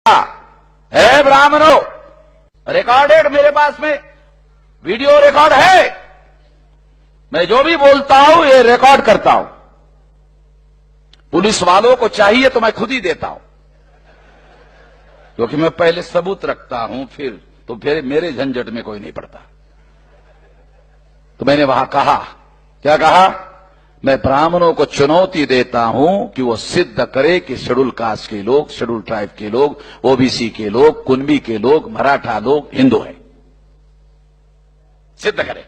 है ब्राह्मणों, रिकॉर्डेड मेरे पास में वीडियो रिकॉर्ड है। मैं जो भी बोलता हूं ये रिकॉर्ड करता हूं। पुलिस वालों को चाहिए तो मैं खुद ही देता हूं, क्योंकि मैं पहले सबूत रखता हूं, फिर मेरे झंझट में कोई नहीं पड़ता। तो मैंने वहां कहा, क्या कहा? मैं ब्राह्मणों को चुनौती देता हूं कि वो सिद्ध करे कि शेड्यूल कास्ट के लोग, शेड्यूल ट्राइब के लोग, ओबीसी के लोग, कुनबी के लोग, मराठा लोग हिंदू हैं। सिद्ध करे।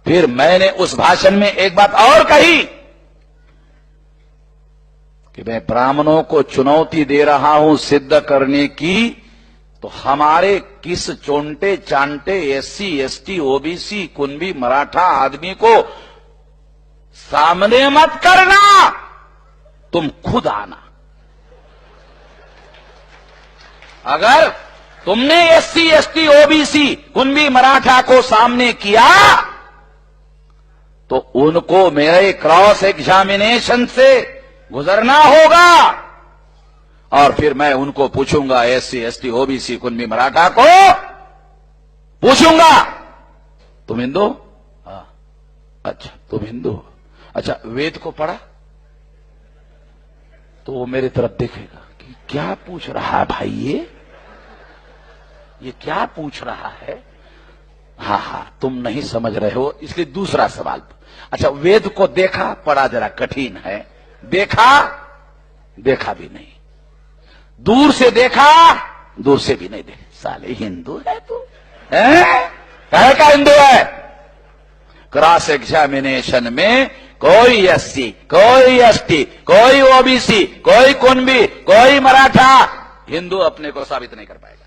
फिर मैंने उस भाषण में एक बात और कही कि मैं ब्राह्मणों को चुनौती दे रहा हूं सिद्ध करने की, तो हमारे किस चोंटे चांटे एससी एसटी ओबीसी कुनबी मराठा आदमी को सामने मत करना, तुम खुद आना। अगर तुमने एससी एसटी ओबीसी कुनबी मराठा को सामने किया तो उनको मेरे क्रॉस एग्जामिनेशन से गुजरना होगा, और फिर मैं उनको पूछूंगा, एससी एसटी ओबीसी कुनबी मराठा को पूछूंगा, तुम हिंदू? हाँ। अच्छा तुम हिंदू हो? अच्छा वेद को पढ़ा? तो वो मेरी तरफ देखेगा कि क्या पूछ रहा है भाई, ये क्या पूछ रहा है। हाँ तुम नहीं समझ रहे हो, इसलिए दूसरा सवाल। अच्छा वेद को देखा? पढ़ा जरा कठिन है। देखा भी नहीं। दूर से देखा? दूर से भी नहीं देखा। साले हिंदू है तू? कहे का हिंदू है? क्रॉस एग्जामिनेशन में कोई एससी, कोई एसटी, कोई ओबीसी, कोई कुनबी, कोई मराठा हिंदू अपने को साबित नहीं कर पाएगा।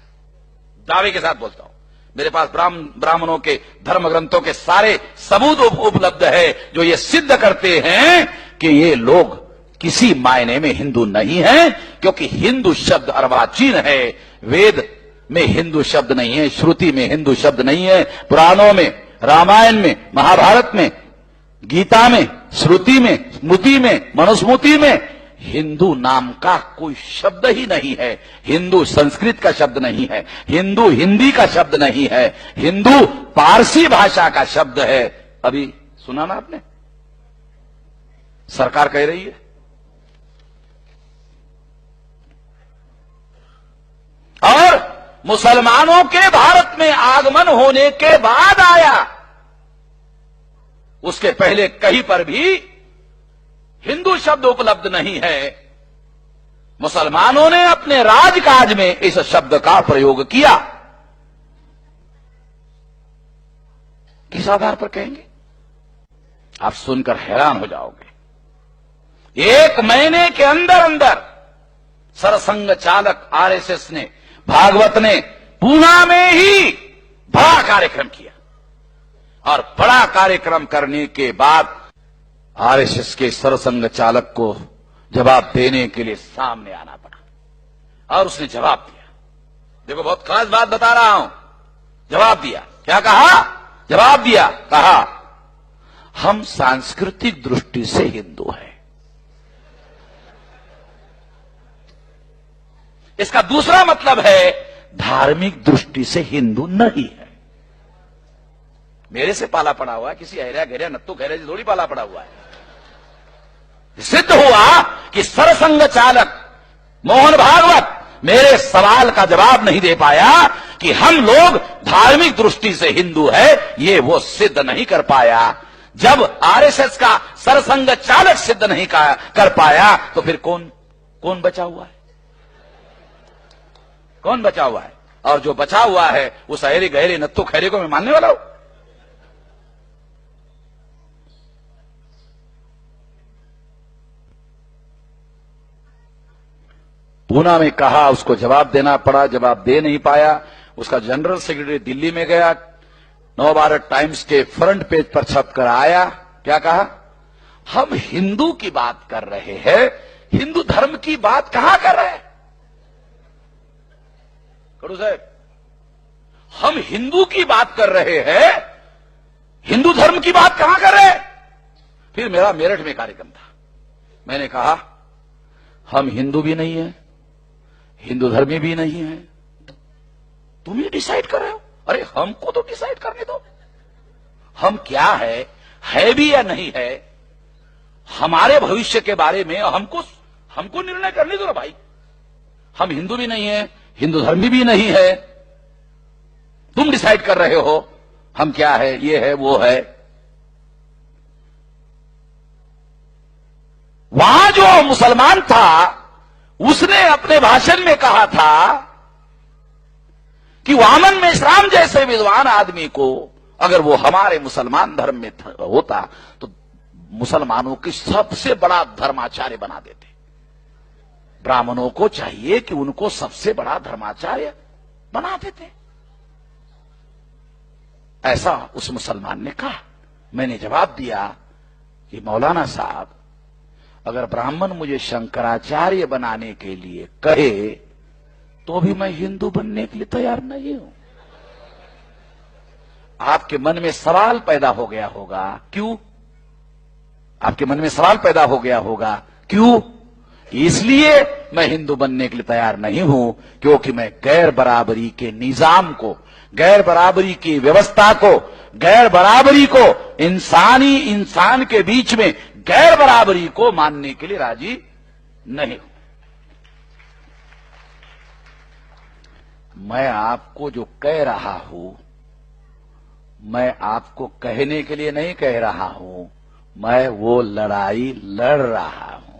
दावे के साथ बोलता हूं, मेरे पास ब्राह्मणों के धर्म ग्रंथों के सारे सबूत उपलब्ध है जो ये सिद्ध करते हैं कि ये लोग किसी मायने में हिंदू नहीं है, क्योंकि हिंदू शब्द अर्वाचीन है। वेद में हिंदू शब्द नहीं है, श्रुति में हिंदू शब्द नहीं है, पुराणों में, रामायण में, महाभारत में, गीता में, श्रुति में, स्मृति में, मनुस्मृति में हिंदू नाम का कोई शब्द ही नहीं है। हिंदू संस्कृत का शब्द नहीं है, हिंदू हिंदी का शब्द नहीं है, हिंदू पारसी भाषा का शब्द है। अभी सुना ना आपने, सरकार कह रही है और मुसलमानों के भारत में आगमन होने के बाद आया, उसके पहले कहीं पर भी हिंदू शब्द उपलब्ध नहीं है। मुसलमानों ने अपने राजकाज में इस शब्द का प्रयोग किया। किस आधार पर कहेंगे? आप सुनकर हैरान हो जाओगे। 1 महीने के अंदर अंदर सरसंघ चालक आरएसएस ने, भागवत ने पूना में ही बड़ा कार्यक्रम किया, और बड़ा कार्यक्रम करने के बाद आरएसएस के सरसंघ चालक को जवाब देने के लिए सामने आना पड़ा, और उसने जवाब दिया। देखो बहुत खास बात बता रहा हूं। जवाब दिया। क्या कहा? जवाब दिया, कहा हम सांस्कृतिक दृष्टि से हिंदू हैं। इसका दूसरा मतलब है धार्मिक दृष्टि से हिंदू नहीं है। मेरे से पाला पड़ा हुआ है, किसी हैरा घेरा नत्तू खैरे से थोड़ी पाला पड़ा हुआ है। सिद्ध हुआ कि सरसंघ चालक मोहन भागवत मेरे सवाल का जवाब नहीं दे पाया कि हम लोग धार्मिक दृष्टि से हिंदू है, ये वो सिद्ध नहीं कर पाया। जब आरएसएस का सरसंघ चालक सिद्ध नहीं कर पाया तो फिर कौन बचा हुआ है? कौन बचा हुआ है? और जो बचा हुआ है उस हैरे गहरे नत्तू खैरे को मैं मानने वाला हूं? पूना में कहा, उसको जवाब देना पड़ा, जवाब दे नहीं पाया। उसका जनरल सेक्रेटरी दिल्ली में गया, नवभारत टाइम्स के फ्रंट पेज पर छपकर आया। क्या कहा? हम हिंदू की बात कर रहे हैं, हिंदू धर्म की बात कहां कर रहे हैं? करू साहब, हम हिंदू की बात कर रहे हैं, हिंदू धर्म की बात कहां कर रहे हैं? फिर मेरा मेरठ में कार्यक्रम था, मैंने कहा हम हिंदू भी नहीं है हिंदू धर्मी भी नहीं है। तुम ही डिसाइड कर रहे हो। अरे हमको तो डिसाइड करने दो, हम क्या है भी या नहीं है, हमारे भविष्य के बारे में हमको निर्णय करने दो ना भाई। हम हिंदू भी नहीं है, हिंदू धर्मी भी नहीं है, तुम डिसाइड कर रहे हो हम क्या है, ये है वो है। वहां जो मुसलमान था उसने अपने भाषण में कहा था कि वामन मेश्राम जैसे विद्वान आदमी को अगर वो हमारे मुसलमान धर्म में होता तो मुसलमानों की सबसे बड़ा धर्माचार्य बना देते। ब्राह्मणों को चाहिए कि उनको सबसे बड़ा धर्माचार्य बना देते। ऐसा उस मुसलमान ने कहा। मैंने जवाब दिया कि मौलाना साहब, अगर ब्राह्मण मुझे शंकराचार्य बनाने के लिए कहे तो भी मैं हिंदू बनने के लिए तैयार नहीं हूं। आपके मन में सवाल पैदा हो गया होगा, क्यों? आपके मन में सवाल पैदा हो गया होगा, क्यों? इसलिए मैं हिंदू बनने के लिए तैयार नहीं हूं क्योंकि मैं गैर बराबरी के निजाम को, गैर बराबरी की व्यवस्था को, गैर बराबरी को, इंसान के बीच में गैर बराबरी को मानने के लिए राजी नहीं हूं। मैं आपको जो कह रहा हूं, मैं आपको कहने के लिए नहीं कह रहा हूं, मैं वो लड़ाई लड़ रहा हूं।